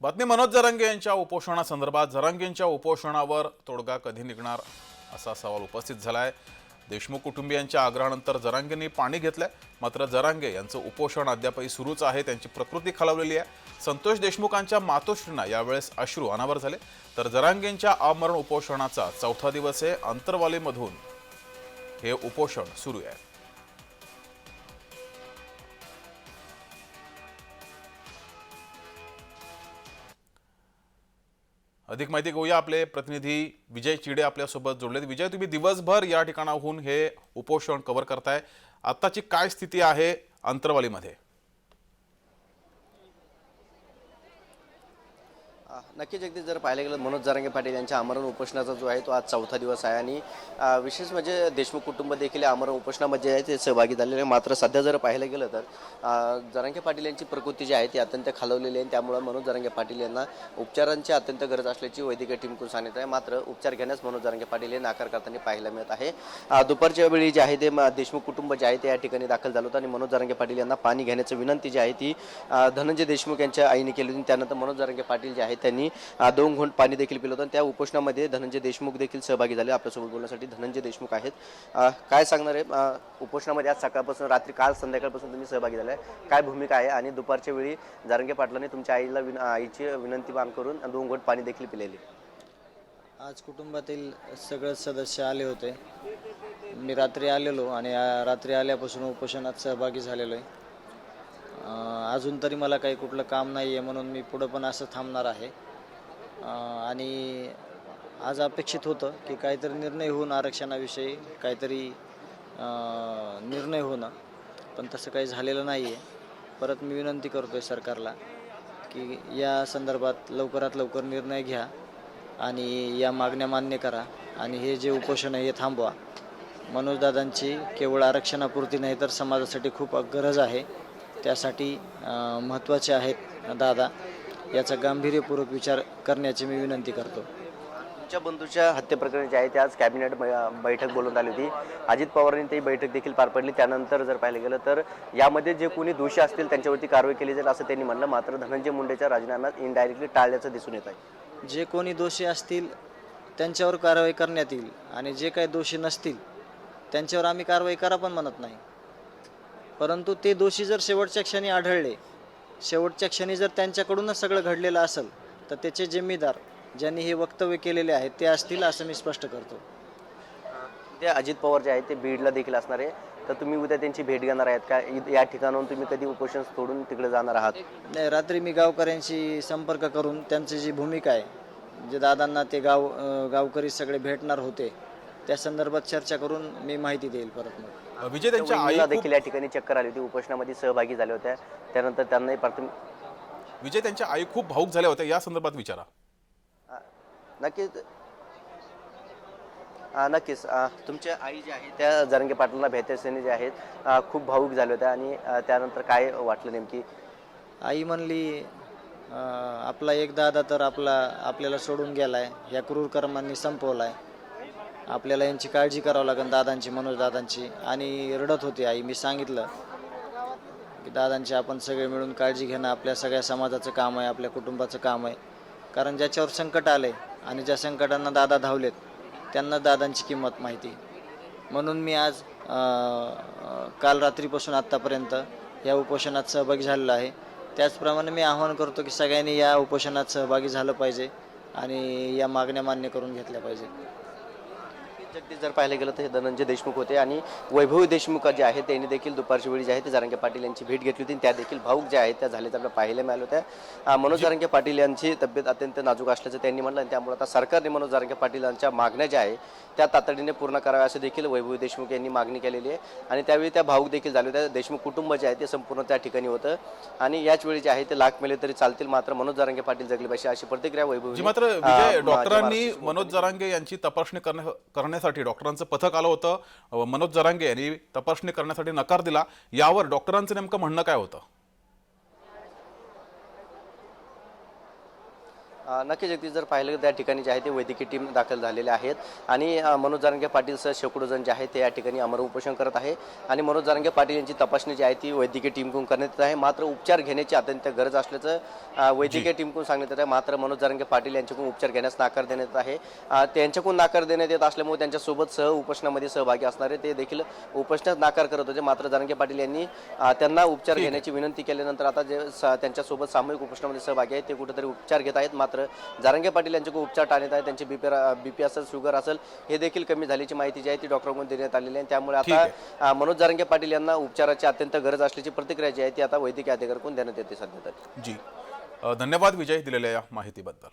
बातमी मनोज जरांगे यांच्या उपोषणासंदर्भात जरांगेंच्या उपोषणावर तोडगा कधी निघणार असा सवाल उपस्थित झालाय। देशमुख कुटुंबियांच्या आग्रहानंतर जरांगेंनी पाणी घेतलंय, मात्र जरांगे यांचं उपोषण अद्यापही सुरूच आहे। त्यांची प्रकृती खालावलेली आहे। संतोष देशमुखांच्या मातोश्रींना यावेळेस अश्रू अनावर झाले, तर जरांगेंच्या आमरण उपोषणाचा चौथा दिवस आहे। अंतरवालीमधून हे उपोषण सुरू आहे। अधिक माहिती घेऊया, आपले प्रतिनिधी विजय चिडे आपल्यासोबत जोडलेत। विजय, तुम्ही दिवसभर या ठिकाणाहून हे उपोषण कव्हर करताय, आताची काय स्थिती आहे अंतरवालीमध्ये? नक्की जगदीश, जर पाहायला गेलं मनोज जरांगे पाटील यांच्या आमरण उपोषणाचा जो आहे तो आज चौथा दिवस आहे आणि विशेष म्हणजे देशमुख कुटुंब देखील आमरण उपोषणामध्ये आहे ते सहभागी झालेले आहे। मात्र सध्या जर पाहायला गेलं तर जरांगे पाटील यांची प्रकृती जी आहे ती अत्यंत खालावलेली आहे। त्यामुळे मनोज जरांगे पाटील यांना उपचारांची अत्यंत गरज असल्याची वैद्यकीय टीमकडून सांगण्यात आहे। मात्र उपचार घेण्यास मनोज जरांगे पाटील हे नाकार करताना पाहायला मिळत आहे। दुपारच्या वेळी जे आहे ते देशमुख कुटुंब जे आहे ते या ठिकाणी दाखल झालं होतं आणि मनोज जरांगे पाटील यांना पाणी घेण्याची विनंती जी आहे ती धनंजय देशमुख यांच्या आईने केली होती। त्यानंतर मनोज जरांगे पाटील जे आहे त्यांनी 2 घोंट पाणी देखील पिलं होतं। त्या उपोषणामध्ये धनंजय देशमुख देखील सहभागी झाले। आपल्यासोबत बोलण्यासाठी धनंजय देशमुख आहेत। काय सांगणार आहे उपोषणामध्ये? आज सकाळपासून रात्री काल संध्याकाळपासून तुम्ही सहभागी झालाय, काय भूमिका आहे? आणि दुपारच्या वेळी जरांगे पाटलांनी तुमच्या आईची विनंती मान करून 2 घोंट पाणी देखील पिलेले। आज कुटुंबातील सगळे सदस्य आले होते। मी रात्री आलेलो आणि रात्री आल्यापासून उपोषणात सहभागी झालेलो आहे। अजून तरी मला काही कुठलं काम नाही आहे, म्हणून मी पुढं पण असं थांबणार आहे। आणि आज अपेक्षित होतं की काहीतरी निर्णय होऊन आरक्षणाविषयी काहीतरी निर्णय होणं, पण तसं काही झालेलं नाही आहे। परत मी विनंती करतो आहे सरकारला की या संदर्भात लवकरात लवकर निर्णय घ्या आणि या मागण्या मान्य करा आणि हे जे उपोषण आहे हे थांबवा। मनोजदादांची केवळ आरक्षणापुरती नाही तर समाजासाठी खूप गरज आहे, त्यासाठी महत्त्वाचे आहेत दादा, याचा गांभीर्यपूर्वक विचार करण्याची मी विनंती करतो। तुमच्या बंधूच्या हत्येप्रकरणी जे आहे ते आज कॅबिनेट बैठक बोलवण्यात आली होती। अजित पवारांनी ती बैठक देखील पार पडली। त्यानंतर जर पाहिलं गेलं तर यामध्ये जे कोणी दोषी असतील त्यांच्यावरती कारवाई केली जाईल असं त्यांनी म्हणलं। मात्र धनंजय मुंडेच्या राजीनाम्यात इनडायरेक्टली टाळल्याचं दिसून येत आहे। जे कोणी दोषी असतील त्यांच्यावर कारवाई करण्यात येईल आणि जे काही दोषी नसतील त्यांच्यावर आम्ही कारवाई करा पण म्हणत नाही, परंतु ते दोषी जर शेवटच्या क्षणी आढळले, शेवटच्या क्षणी जर त्यांच्याकडूनच सगळं घडलेलं असेल तर त्याचे जिम्मेदार ज्यांनी हे वक्तव्य केलेले आहेत ते असतील असं मी स्पष्ट करतो। ते अजित पवार जे आहेत ते बीडला देखील असणार आहे, तर तुम्ही उद्या त्यांची भेट घेणार आहेत का? या ठिकाणाहून तुम्ही कधी उपोषण सोडून तिकडे जाणार आहात? नाही, रात्री मी गावकऱ्यांशी संपर्क करून त्यांची जी भूमिका आहे, जे दादांना ते गावकरी सगळे भेटणार होते त्या संदर्भात चर्चा करून मी माहिती देईल परत। मग विजय, त्यांच्या आई देखील या ठिकाणी चक्कर आली होती, उपोषणामध्ये सहभागी झाल्या होत्या, त्यानंतर त्यांनाही विजय त्यांच्या आई खूप भावूक झाल्या होत्या, या संदर्भात विचारा। नक्कीच नक्कीच तुमच्या आई जी आहे त्या जरांगे पाटलांना भेटण्यासाठी जे आहेत खूप भावूक झाल्या होत्या आणि त्यानंतर काय वाटलं नेमकी? आई म्हणली आपला एक दादा तर आपल्याला सोडून गेलाय, या क्रूर कर्मांनी संपवलाय, आपल्याला यांची काळजी करावं लागेल दादांची, मनोज दादांची। आणि रडत होती आई। मी सांगितलं की दादांची आपण सगळे मिळून काळजी घेणं आपल्या सगळ्या समाजाचं काम आहे, आपल्या कुटुंबाचं काम आहे, कारण ज्याच्यावर संकट आले आणि ज्या संकटांना दादा धावलेत त्यांना दादांची किंमत माहिती। म्हणून मी आज काल रात्रीपासून आत्तापर्यंत या उपोषणात सहभागी झालेलो आहे। त्याचप्रमाणे मी आवाहन करतो की सगळ्यांनी या उपोषणात सहभागी झालं पाहिजे आणि या मागण्या मान्य करून घेतल्या पाहिजे। जगदीश, जर पाहायला गेलं तर हे धनंजय देशमुख होते आणि वैभव देशमुख जे आहेत त्यांनी देखील दुपारच्या वेळी जे आहे ते जरांगे पाटील यांची भेट घेतली होती। त्या देखील भाऊक ज्या आहेत त्या झाल्याचं आपल्याला पाहायला मिळालं होत्या। मनोज जरांगे पाटील यांची तब्येत अत्यंत नाजूक असल्याचं त्यांनी म्हटलं आणि त्यामुळे आता सरकारने मनोज जरांगे पाटील यांच्या मागण्या ज्या आहे त्या तातडीने पूर्ण कराव्या असं देखील वैभव देशमुख यांनी मागणी केलेली आहे आणि त्यावेळी त्या भाऊक देखील झाल्या होत्या। देशमुख कुटुंब जे आहे ते संपूर्ण त्या ठिकाणी होतं आणि याच वेळी जे आहे ते लाख मेले तरी चालतील, मात्र मनोज जरांगे पाटील जगले पाहिजे अशी प्रतिक्रिया वैभव। मात्र विजय, डॉक्टरांनी मनोज जरांगे यांची तपासणी करण्यासाठी डॉक्टरांचं पथक आलं होतं, मनोज जरांगे यांनी तपासणी करण्यासाठी नकार दिला, यावर डॉक्टरांचं नेमकं म्हणणं काय होतं? नक्कीच अगदी जर पाहिलं तर त्या ठिकाणी जे आहे ते वैद्यकीय टीम दाखल झालेले आहेत आणि मनोज जरांगे पाटीलसह शेकडो जण जे आहेत ते या ठिकाणी आमरण उपोषण करत आहे आणि मनोज जरांगे पाटील यांची तपासणी जी आहे ती वैद्यकीय टीमकडून करण्यात येत आहे. मात्र उपचार घेण्याची अत्यंत गरज असल्याचं वैद्यकीय टीमकडून सांगण्यात येत आहे. मात्र मनोज जरांगे पाटील यांच्याकडून उपचार घेण्यास नाकार देण्यात येत आहे. त्यांच्याकडून नाकार देण्यात येत असल्यामुळे त्यांच्यासोबत उपोषणामध्ये सहभागी असणारे ते देखील उपोषणात नाकार करत होते. मात्र जरांगे पाटील यांनी त्यांना उपचार घेण्याची विनंती केल्यानंतर आता जे त्यांच्यासोबत सामूहिक उपोषणामध्ये सहभागी आहेत ते कुठेतरी उपचार घेत आहेत. मात्र जरांगे पाटील यांच्याकडून उपचार टाळण्यात आहे. त्यांचे बीपी असेल, शुगर असेल हे देखील कमी झाल्याची माहिती जी आहे ती डॉक्टरांकडून देण्यात आलेली आहे. त्यामुळे आता मनोज जरांगे पाटील यांना उपचाराची अत्यंत गरज असल्याची प्रतिक्रिया जी आहे ती आता वैद्यकीय अधिकाऱ्यांकडून देण्यात येते सध्या तरी. जी धन्यवाद विजय दिलेल्या या माहितीबद्दल.